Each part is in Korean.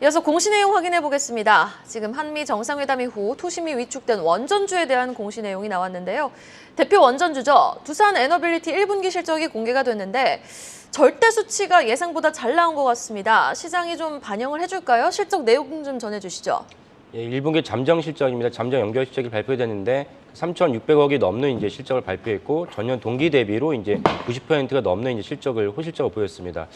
이어서 공시 내용 확인해 보겠습니다. 지금 한미 정상회담 이후 투심이 위축된 원전주에 대한 공시 내용이 나왔는데요. 대표 원전주죠. 두산 에너빌리티 1분기 실적이 공개가 됐는데 절대 수치가 예상보다 잘 나온 것 같습니다. 시장이 좀 반영을 해줄까요? 실적 내용 좀 전해주시죠. 예, 1분기 잠정 실적입니다. 잠정 연결 실적이 발표됐는데 3,600억이 넘는 이제 실적을 발표했고 전년 동기 대비로 이제 90%가 넘는 이제 호실적을 보였습니다.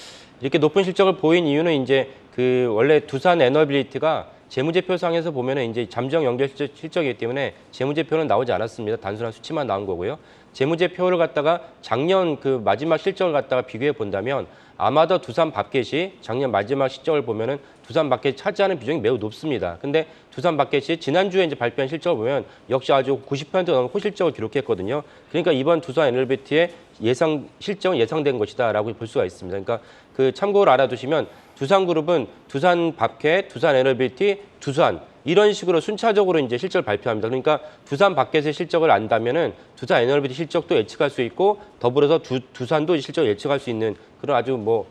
이렇게 높은 실적을 보인 이유는 이제 그 원래 두산 에너빌리티가 재무제표상에서 보면은 이제 잠정 연결 실적이기 때문에 재무제표는 나오지 않았습니다. 단순한 수치만 나온 거고요. 재무제표를 갖다가 작년 그 마지막 실적을 갖다가 비교해 본다면 아마도 두산 밥켓이 작년 마지막 실적을 보면은 두산 밥켓이 차지하는 비중이 매우 높습니다. 근데 두산 밥켓이 지난주에 이제 발표한 실적을 보면 역시 아주 90% 넘는 호실적을 기록했거든요. 그러니까 이번 두산 에너빌리티의 실적은 예상된 것이다라고 볼 수가 있습니다. 그러니까 그 참고를 알아두시면 두산그룹은 두산 밥켓, 두산 에너빌리티, 두산 이런 식으로 순차적으로 이제 실적을 발표합니다. 그러니까 두산 밥켓의 실적을 안다면은 두산 에너빌리티 실적도 예측할 수 있고 더불어서 두산도 실적을 예측할 수 있는 그런 아주 뭐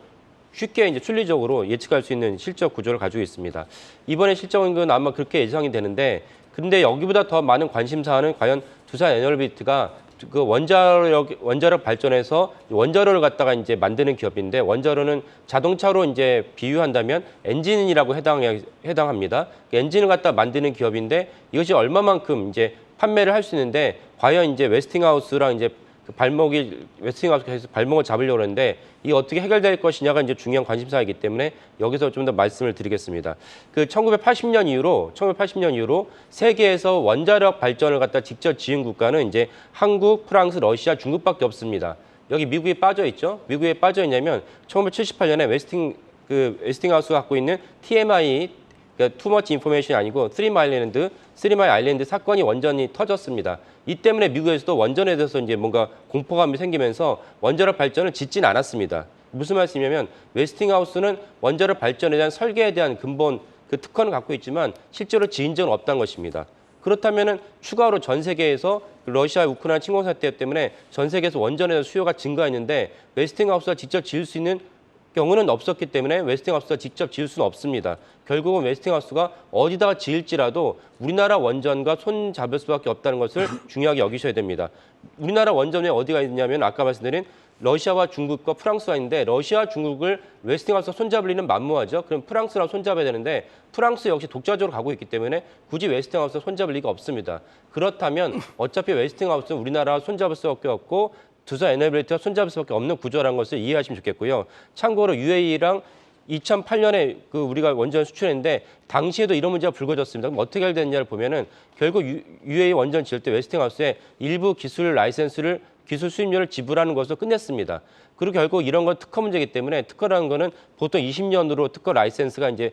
쉽게 이제 순리적으로 예측할 수 있는 실적 구조를 가지고 있습니다. 이번에 실적은 아마 그렇게 예상이 되는데 근데 여기보다 더 많은 관심사는 과연 두산 에너빌리티가 그 원자력 발전에서 원자로를 갖다가 이제 만드는 기업인데 원자로는 자동차로 이제 비유한다면 엔진이라고 해당합니다. 엔진을 갖다 만드는 기업인데 이것이 얼마만큼 이제 판매를 할 수 있는데 과연 이제 웨스팅하우스랑 이제 웨스팅하우스에서 발목을 잡으려고 하는데 이게 어떻게 해결될 것이냐가 이제 중요한 관심사이기 때문에 여기서 좀 더 말씀을 드리겠습니다. 그 1980년 이후로 세계에서 원자력 발전을 갖다 직접 지은 국가는 이제 한국, 프랑스, 러시아, 중국밖에 없습니다. 여기 미국이 빠져 있죠. 미국에 빠져 있냐면 1978년에 웨스팅하우스가 갖고 있는 TMI 그러니까 Too Much Information이 아니고 쓰리 마일 아일랜드 사건이 원전이 터졌습니다. 이 때문에 미국에서도 원전에 대해서 이제 뭔가 공포감이 생기면서 원자력 발전을 짓진 않았습니다. 무슨 말씀이냐면 웨스팅하우스는 원자력 발전에 대한 설계에 대한 근본 그 특허는 갖고 있지만 실제로 지은 적은 없다는 것입니다. 그렇다면은 추가로 전 세계에서 러시아 우크라이나 침공 사태 때문에 전 세계에서 원전에 대한 수요가 증가했는데 웨스팅하우스가 직접 지을 수 있는 경우는 없었기 때문에 웨스팅하우스가 직접 지을 수는 없습니다. 결국은 웨스팅하우스가 어디다가 지을지라도 우리나라 원전과 손잡을 수밖에 없다는 것을 중요하게 여기셔야 됩니다. 우리나라 원전에 어디가 있냐면 아까 말씀드린 러시아와 중국과 프랑스가 있는데 러시아와 중국을 웨스팅하우스가 손잡을 리는 만무하죠. 그럼 프랑스랑 손잡아야 되는데 프랑스 역시 독자적으로 가고 있기 때문에 굳이 웨스팅하우스가 손잡을 리가 없습니다. 그렇다면 어차피 웨스팅하우스는 우리나라와 손잡을 수밖에 없고 두산 에너빌리티와 손잡을 수밖에 없는 구조라는 것을 이해하시면 좋겠고요. 참고로 UAE랑 2008년에 그 우리가 원전 수출했는데 당시에도 이런 문제가 불거졌습니다. 그럼 어떻게 해결됐냐를 보면은 결국 UAE 원전 지을 때 웨스팅하우스에 일부 기술 수입료를 지불하는 것으로 끝냈습니다. 그리고 결국 이런 건 특허 문제이기 때문에 특허라는 거는 보통 20년으로 특허 라이센스가 이제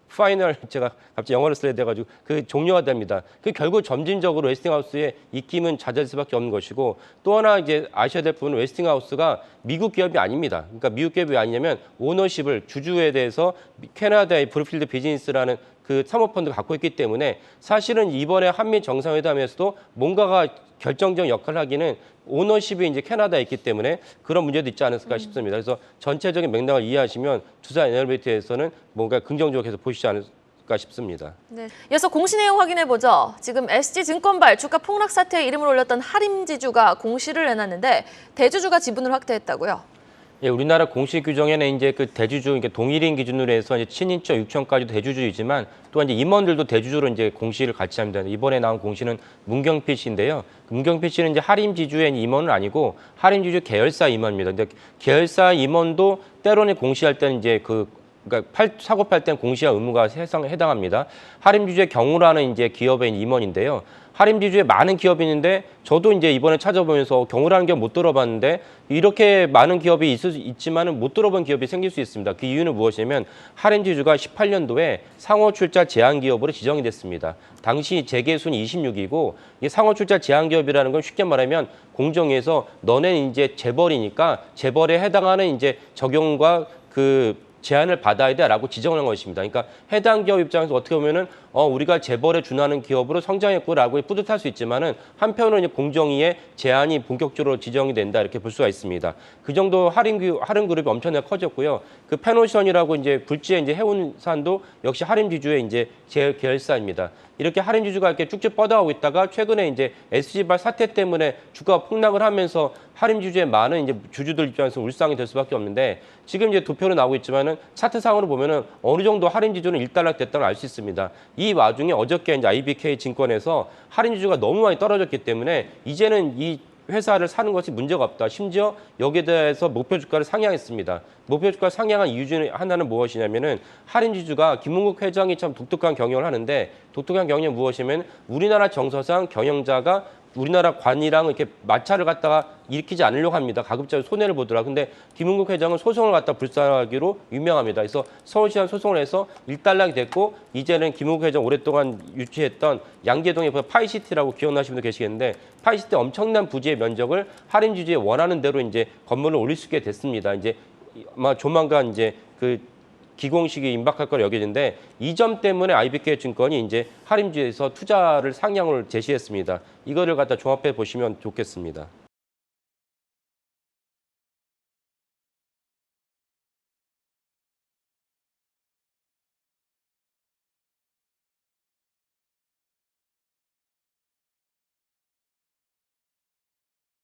파이널 제가 갑자기 영어를 써야 돼가지고 그 종료가 됩니다. 그 결국 점진적으로 웨스팅하우스의 입김은 잦아질 수밖에 없는 것이고 또 하나 이제 아셔야 될 부분은 웨스팅하우스가 미국 기업이 아닙니다. 그러니까 미국 기업이 아니냐면 오너십을 주주에 대해서 캐나다의 브루필드 비즈니스라는 그 사모펀드가 갖고 있기 때문에 사실은 이번에 한미 정상회담에서도 뭔가가 결정적 역할을 하기는 오너십이 이제 캐나다에 있기 때문에 그런 문제도 있지 않을까 싶습니다. 그래서 전체적인 맥락을 이해하시면 두산 에너빌리티에서는 뭔가 긍정적으로 계속 보시지 않을까 싶습니다. 네. 이어서 공시 내용 확인해 보죠. 지금 SG증권발 주가 폭락 사태에 이름을 올렸던 하림지주가 공시를 내놨는데 대주주가 지분을 확대했다고요. 예, 우리나라 공시 규정에는 이제 그 대주주, 그러니까 동일인 기준으로 해서 이제 친인척, 육촌까지도 대주주이지만 또한 이제 임원들도 대주주로 이제 공시를 같이 합니다. 이번에 나온 공시는 문경필 씨인데요. 문경필 씨는 이제 하림지주의 임원은 아니고 하림지주 계열사 임원입니다. 근데 계열사 임원도 때로는 공시할 때는 이제 그러니까 사고 팔 때는 공시할 의무가 해당합니다. 하림지주의 경우라는 이제 기업의 임원인데요. 하림지주에 많은 기업이 있는데 저도 이제 이번에 찾아보면서 경우라는 기업 못 들어봤는데 이렇게 많은 기업이 있지만은 못 들어본 기업이 생길 수 있습니다. 그 이유는 무엇이냐면 하림지주가 18년도에 상호 출자 제한 기업으로 지정이 됐습니다. 당시 재계 순위 26이고 이 상호 출자 제한 기업이라는 건 쉽게 말하면 공정위에서 너네 이제 재벌이니까 재벌에 해당하는 이제 적용과 그 제한을 받아야 돼라고 지정을 한 것입니다. 그러니까 해당 기업 입장에서 어떻게 보면은 우리가 재벌에 준하는 기업으로 성장했고라고 뿌듯할 수 있지만은 한편으로는 이제 공정위의 제한이 본격적으로 지정이 된다 이렇게 볼 수가 있습니다. 그 정도 할인 그룹이 엄청나게 커졌고요. 그 페노션이라고 이제 굴지의 이제 해운산도 역시 할인 주주의 이제 계열사입니다. 이렇게 할인 주주가 이렇게 쭉쭉 뻗어가고 있다가 최근에 이제 SG발 사태 때문에 주가가 폭락을 하면서 할인 주주의 많은 이제 주주들 입장에서 울상이 될 수밖에 없는데 지금 이제 도표로 나오고 있지만은 차트상으로 보면은 어느 정도 할인 주주는 일단락 됐다는 걸 알 수 있습니다. 이 와중에 어저께 이제 IBK 증권에서 할인 주주가 너무 많이 떨어졌기 때문에 이제는 이 회사를 사는 것이 문제가 없다. 심지어 여기에 대해서 목표 주가를 상향했습니다. 목표 주가 상향한 이유 중에 하나는 무엇이냐면은 할인 주주가 김문국 회장이 참 독특한 경영을 하는데 독특한 경영은 무엇이냐면 우리나라 정서상 경영자가 우리나라 관이랑 이렇게 마찰을 갖다가 일으키지 않으려고 합니다. 가급적 손해를 보더라. 근데 김은국 회장은 소송을 갖다 불사하기로 유명합니다. 그래서 서울시장 소송을 해서 일단락이 됐고 이제는 김은국 회장 오랫동안 유치했던 양재동의 파이시티라고 기억나시는 분도 계시겠는데 파이시티 엄청난 부지의 면적을 할인 주주에 원하는 대로 이제 건물을 올릴 수 있게 됐습니다. 이제 아마 조만간 이제 그 기공식이 임박할 거로 여겨지는데 이 점 때문에 IBK 증권이 이제 할인주에서 투자를 상향을 제시했습니다. 이거를 갖다 종합해 보시면 좋겠습니다.